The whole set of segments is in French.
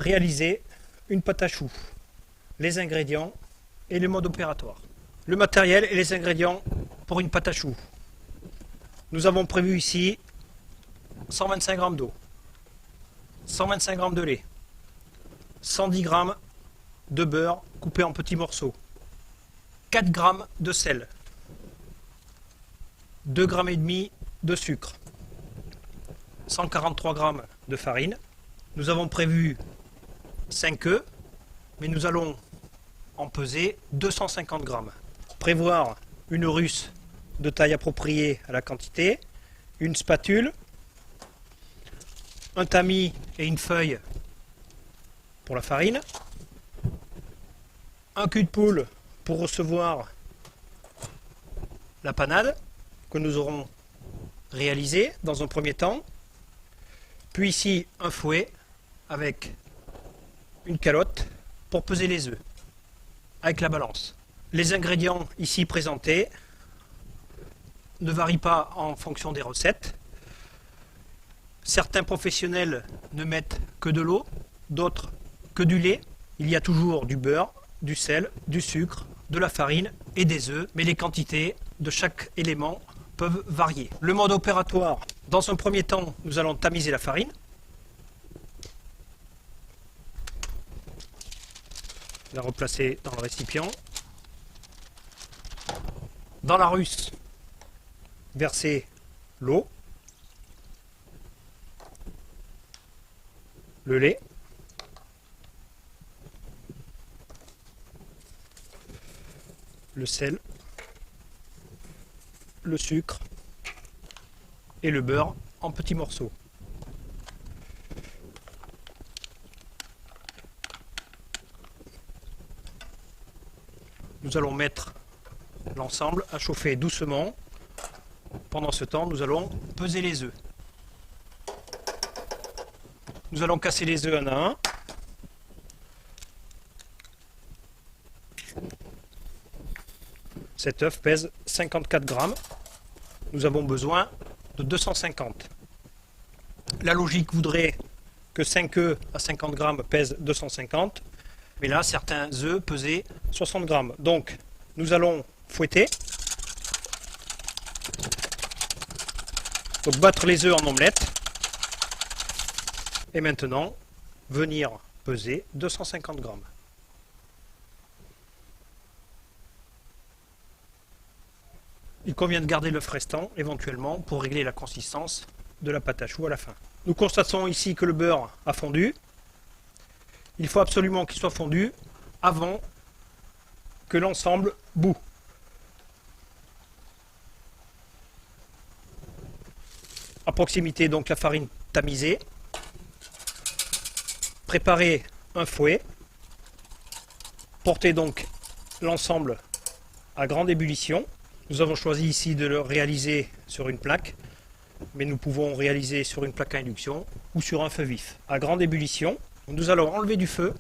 réaliser une pâte à choux. Les ingrédients et le mode opératoire. Le matériel et les ingrédients pour une pâte à choux. Nous avons prévu ici 125 g d'eau, 125 g de lait, 110 g de beurre coupé en petits morceaux, 4 g de sel, 2,5 g de sucre, 143 g de farine. Nous avons prévu 5 œufs, mais nous allons en peser 250 g. Prévoir une russe de taille appropriée à la quantité, une spatule, un tamis et une feuille pour la farine, un cul de poule pour recevoir la panade que nous aurons réalisée dans un premier temps, puis ici un fouet avec une calotte pour peser les œufs avec la balance. Les ingrédients ici présentés ne varient pas en fonction des recettes. Certains professionnels ne mettent que de l'eau, d'autres que du lait. Il y a toujours du beurre, du sel, du sucre, de la farine et des œufs, mais les quantités de chaque élément peuvent varier. Le mode opératoire, dans un premier temps, nous allons tamiser la farine. La replacer dans le récipient. Dans la russe, verser l'eau, le lait, le sel, le sucre et le beurre en petits morceaux. Nous allons mettre l'ensemble à chauffer doucement. Pendant ce temps, nous allons peser les œufs. Nous allons casser les œufs un à un. Cet œuf pèse 54 g. Nous avons besoin de 250. La logique voudrait que 5 œufs à 50 g pèsent 250. Mais là, certains œufs pesaient 60 g. Donc, nous allons fouetter. Donc, battre les œufs en omelette. Et maintenant, venir peser 250 g. Il convient de garder l'œuf restant, éventuellement, pour régler la consistance de la pâte à choux à la fin. Nous constatons ici que le beurre a fondu. Il faut absolument qu'il soit fondu avant que l'ensemble bout. À proximité, donc, la farine tamisée. Préparez un fouet. Portez donc l'ensemble à grande ébullition. Nous avons choisi ici de le réaliser sur une plaque, mais nous pouvons réaliser sur une plaque à induction ou sur un feu vif. À grande ébullition, nous allons enlever du feu,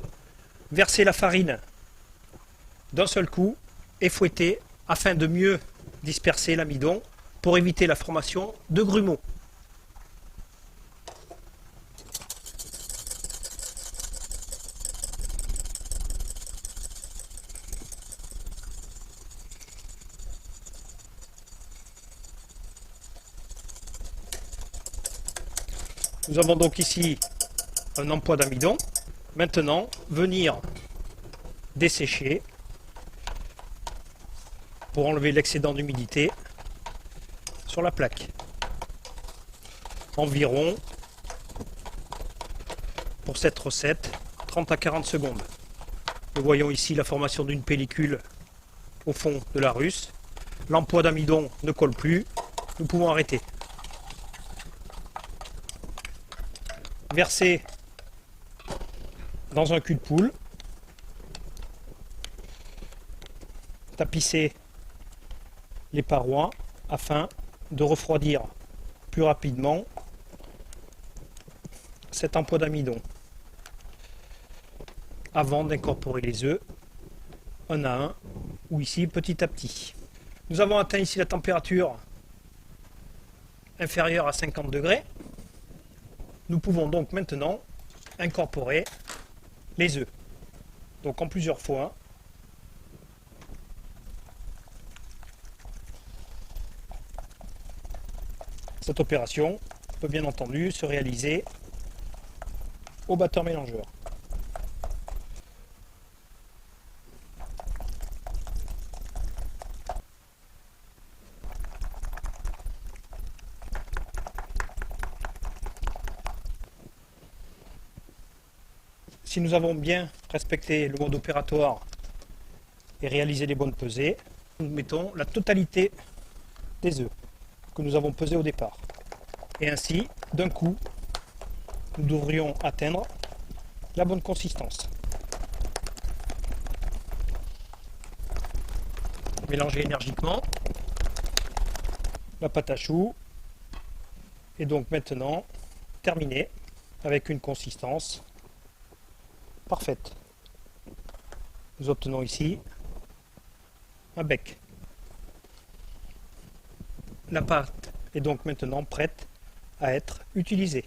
verser la farine d'un seul coup et fouetter afin de mieux disperser l'amidon pour éviter la formation de grumeaux. Nous avons donc ici un emploi d'amidon. Maintenant, venir dessécher pour enlever l'excédent d'humidité sur la plaque. Environ, pour cette recette, 30 à 40 secondes. Nous voyons ici la formation d'une pellicule au fond de la russe. L'emploi d'amidon ne colle plus. Nous pouvons arrêter. Verser dans un cul de poule, tapisser les parois afin de refroidir plus rapidement cet emploi d'amidon avant d'incorporer les œufs un à un ou ici petit à petit. Nous avons atteint ici la température inférieure à 50 degrés. Nous pouvons donc maintenant incorporer les œufs. Donc en plusieurs fois. Cette opération peut bien entendu se réaliser au batteur mélangeur. Si nous avons bien respecté le mode opératoire et réalisé les bonnes pesées, nous mettons la totalité des œufs que nous avons pesés au départ. Et ainsi, d'un coup, nous devrions atteindre la bonne consistance. Mélangez énergiquement. La pâte à choux est donc maintenant terminée avec une consistance parfaite. Nous obtenons ici un bec. La pâte est donc maintenant prête à être utilisée.